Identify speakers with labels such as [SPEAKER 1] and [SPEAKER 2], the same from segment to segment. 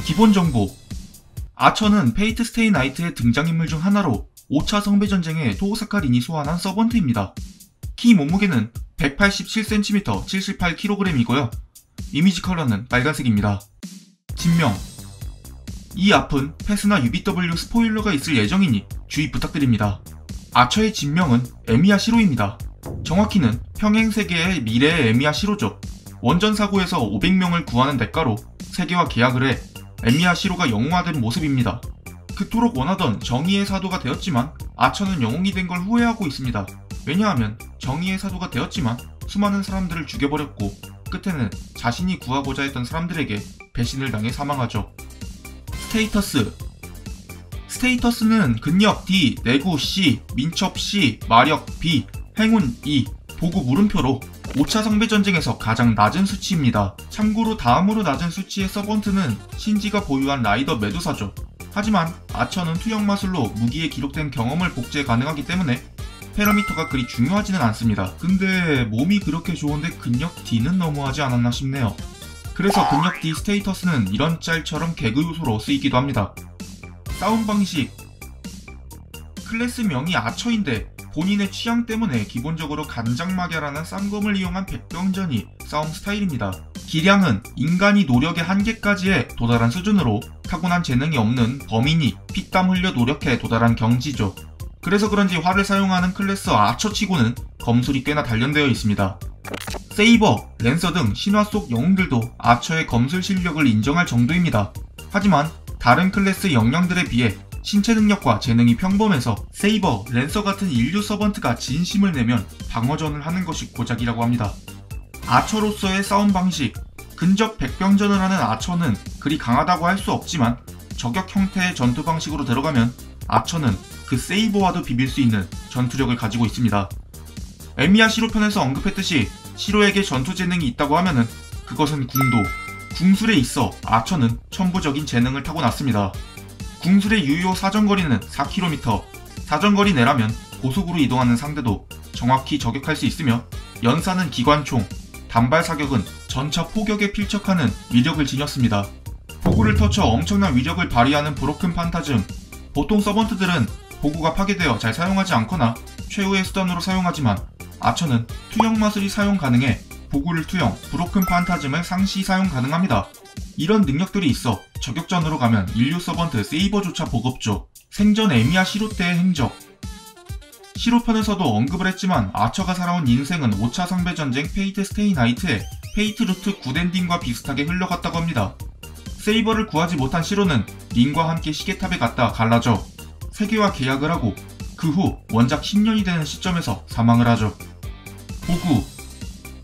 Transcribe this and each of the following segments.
[SPEAKER 1] 기본정보. 아처는 페이트 스테이 나이트의 등장인물 중 하나로 5차 성배전쟁에 토우사카린이 소환한 서번트입니다. 키 몸무게는 187cm 78kg이고요. 이미지 컬러는 빨간색입니다. 진명. 이 앞은 패스나 UBW 스포일러가 있을 예정이니 주의 부탁드립니다. 아처의 진명은 에미야 시로입니다. 정확히는 평행세계의 미래의 에미야 시로죠. 원전 사고에서 500명을 구하는 대가로 세계와 계약을 해 에미야 시로가 영웅화된 모습입니다. 그토록 원하던 정의의 사도가 되었지만 아처는 영웅이 된 걸 후회하고 있습니다. 왜냐하면 정의의 사도가 되었지만 수많은 사람들을 죽여버렸고 끝에는 자신이 구하고자 했던 사람들에게 배신을 당해 사망하죠. 스테이터스. 스테이터스는 근력 D, 내구 C, 민첩 C, 마력 B, 행운 E, 보고 물음표로 5차 성배전쟁에서 가장 낮은 수치입니다. 참고로 다음으로 낮은 수치의 서번트는 신지가 보유한 라이더 메두사죠. 하지만 아처는 투영 마술로 무기에 기록된 경험을 복제 가능하기 때문에 패러미터가 그리 중요하지는 않습니다. 근데 몸이 그렇게 좋은데 근력 D는 너무하지 않았나 싶네요. 그래서 근력 D 스테이터스는 이런 짤처럼 개그 요소로 쓰이기도 합니다. 싸움 방식. 클래스명이 아처인데 본인의 취향 때문에 기본적으로 간장막야라는 쌍검을 이용한 백병전이 싸움 스타일입니다. 기량은 인간이 노력의 한계까지에 도달한 수준으로 타고난 재능이 없는 범인이 피땀 흘려 노력해 도달한 경지죠. 그래서 그런지 활을 사용하는 클래스 아처치고는 검술이 꽤나 단련되어 있습니다. 세이버, 랜서 등 신화 속 영웅들도 아처의 검술 실력을 인정할 정도입니다. 하지만 다른 클래스 역량들에 비해 신체 능력과 재능이 평범해서 세이버, 랜서 같은 인류 서번트가 진심을 내면 방어전을 하는 것이 고작이라고 합니다. 아처로서의 싸움 방식. 근접 백병전을 하는 아처는 그리 강하다고 할 수 없지만 저격 형태의 전투 방식으로 들어가면 아처는 그 세이버와도 비빌 수 있는 전투력을 가지고 있습니다. 에미야 시로 편에서 언급했듯이 시로에게 전투 재능이 있다고 하면은 그것은 궁도. 궁술에 있어 아처는 천부적인 재능을 타고났습니다. 궁술의 유효 사정거리는 4km, 사정거리 내라면 고속으로 이동하는 상대도 정확히 저격할 수 있으며 연사는 기관총, 단발 사격은 전차 포격에 필적하는 위력을 지녔습니다. 보구를 터쳐 엄청난 위력을 발휘하는 브로큰 판타즘. 보통 서번트들은 보구가 파괴되어 잘 사용하지 않거나 최후의 수단으로 사용하지만 아처는 투영 마술이 사용 가능해 보구를 투영, 브로큰 판타즘을 상시 사용 가능합니다. 이런 능력들이 있어 저격전으로 가면 인류 서번트 세이버조차 버겁죠. 생전 에미야 시로 때의 행적. 시로 편에서도 언급을 했지만 아처가 살아온 인생은 5차 성배전쟁 페이트 스테이 나이트에 페이트 루트 굿엔딩과 비슷하게 흘러갔다고 합니다. 세이버를 구하지 못한 시로는 린과 함께 시계탑에 갔다 갈라져 세계와 계약을 하고 그 후 원작 10년이 되는 시점에서 사망을 하죠. 보구.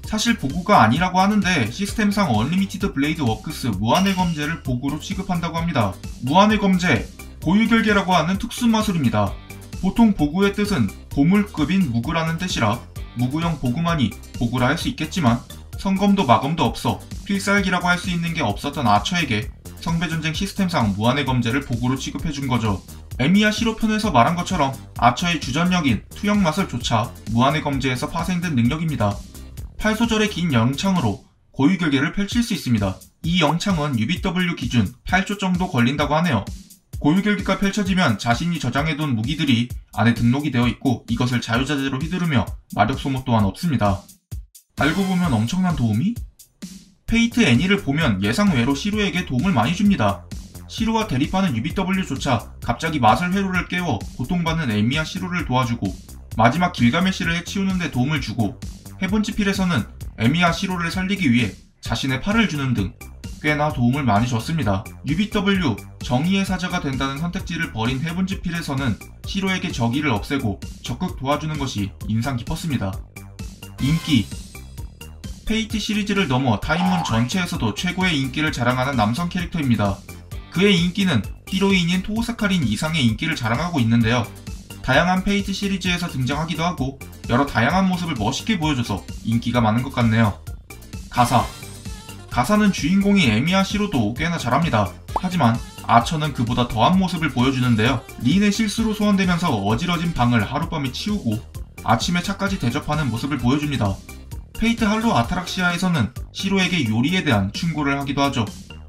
[SPEAKER 1] 사실 보구가 아니라고 하는데 시스템상 언리미티드 블레이드 워크스 무한의 검제를 보구로 취급한다고 합니다. 무한의 검제, 고유결계라고 하는 특수마술입니다. 보통 보구의 뜻은 보물급인 무구라는 뜻이라 무구형 보구만이 보구라 할 수 있겠지만 성검도 마검도 없어 필살기라고 할 수 있는 게 없었던 아처에게 성배전쟁 시스템상 무한의 검제를 보구로 취급해준 거죠. 에미야 시로 편에서 말한 것처럼 아처의 주전력인 투영마술조차 무한의 검제에서 파생된 능력입니다. 8소절의 긴 영창으로 고유결계를 펼칠 수 있습니다. 이 영창은 UBW 기준 8초 정도 걸린다고 하네요. 고유결계가 펼쳐지면 자신이 저장해둔 무기들이 안에 등록이 되어 있고 이것을 자유자재로 휘두르며 마력 소모 또한 없습니다. 알고 보면 엄청난 도움이? 페이트 애니를 보면 예상외로 시로에게 도움을 많이 줍니다. 시로와 대립하는 UBW조차 갑자기 마술 회로를 깨워 고통받는 에미야 시로를 도와주고 마지막 길가메시를 해치우는 데 도움을 주고 헤븐치필에서는 에미야 시로를 살리기 위해 자신의 팔을 주는 등 꽤나 도움을 많이 줬습니다. UBW, 정의의 사자가 된다는 선택지를 벌인 헤븐치필에서는 시로에게 적의를 없애고 적극 도와주는 것이 인상 깊었습니다. 인기. 페이트 시리즈를 넘어 타임문 전체에서도 최고의 인기를 자랑하는 남성 캐릭터입니다. 그의 인기는 히로인인 토우사카린 이상의 인기를 자랑하고 있는데요. 다양한 페이트 시리즈에서 등장하기도 하고 여러 다양한 모습을 멋있게 보여줘서 인기가 많은 것 같네요. 가사. 가사는 주인공이 에미야 시로도 꽤나 잘합니다. 하지만 아처는 그보다 더한 모습을 보여주는데요. 린의 실수로 소환되면서 어지러진 방을 하룻밤에 치우고 아침에 차까지 대접하는 모습을 보여줍니다. 페이트 할로 아타락시아에서는 시로에게 요리에 대한 충고를 하기도 하죠.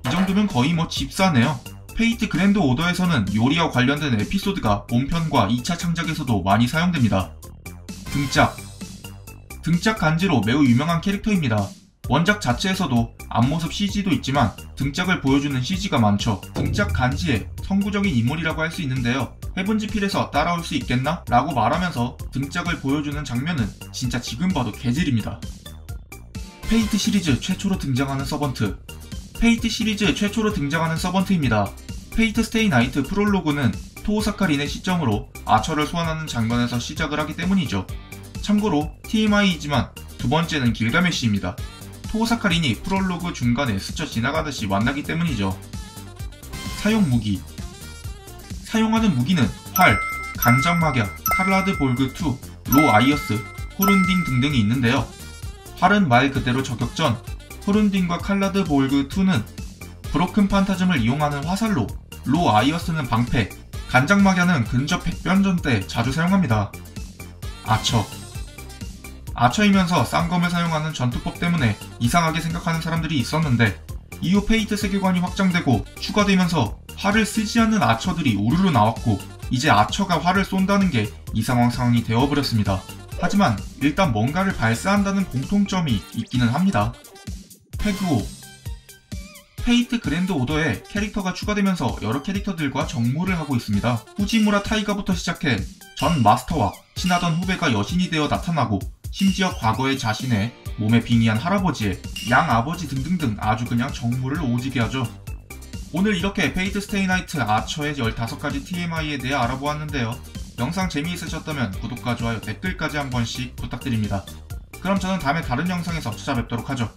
[SPEAKER 1] 이 정도면 거의 뭐 집사네요. 페이트 그랜드 오더에서는 요리와 관련된 에피소드가 본편과 2차 창작에서도 많이 사용됩니다. 등짝 간지로 매우 유명한 캐릭터입니다. 원작 자체에서도 앞모습 CG도 있지만 등짝을 보여주는 CG가 많죠. 등짝 간지의 선구적인 인물이라고 할 수 있는데요. 헤븐즈필에서 따라올 수 있겠나? 라고 말하면서 등짝을 보여주는 장면은 진짜 지금 봐도 개질입니다. 페이트 시리즈 최초로 등장하는 서번트. 페이트 시리즈 최초로 등장하는 서번트입니다. 페이트 스테이 나이트 프롤로그는 토우사카린의 시점으로 아처를 소환하는 장면에서 시작을 하기 때문이죠. 참고로 TMI이지만 두 번째는 길가메시입니다. 토우사카린이 프롤로그 중간에 스쳐 지나가듯이 만나기 때문이죠. 사용 무기. 사용하는 무기는 활, 간장막약, 칼라드 볼그2, 로 아이어스, 호른딩 등등이 있는데요. 활은 말 그대로 저격전, 호른딩과 칼라드 볼그2는 브로큰 판타즘을 이용하는 화살로, 로 아이어스는 방패, 간장막야는 근접 백변전 때 자주 사용합니다. 아처이면서 쌍검을 사용하는 전투법 때문에 이상하게 생각하는 사람들이 있었는데 이후 페이트 세계관이 확장되고 추가되면서 활을 쓰지 않는 아처들이 우르르 나왔고 이제 아처가 활을 쏜다는 게 이상한 상황이 되어버렸습니다. 하지만 일단 뭔가를 발사한다는 공통점이 있기는 합니다. 페그5. 페이트 그랜드 오더에 캐릭터가 추가되면서 여러 캐릭터들과 정모를 하고 있습니다. 후지무라 타이가부터 시작해 전 마스터와 친하던 후배가 여신이 되어 나타나고 심지어 과거의 자신의 몸에 빙의한 할아버지의 양아버지 등등등 아주 그냥 정모를 오지게 하죠. 오늘 이렇게 페이트 스테이 나이트 아처의 15가지 TMI에 대해 알아보았는데요. 영상 재미있으셨다면 구독과 좋아요, 댓글까지 한 번씩 부탁드립니다. 그럼 저는 다음에 다른 영상에서 찾아뵙도록 하죠.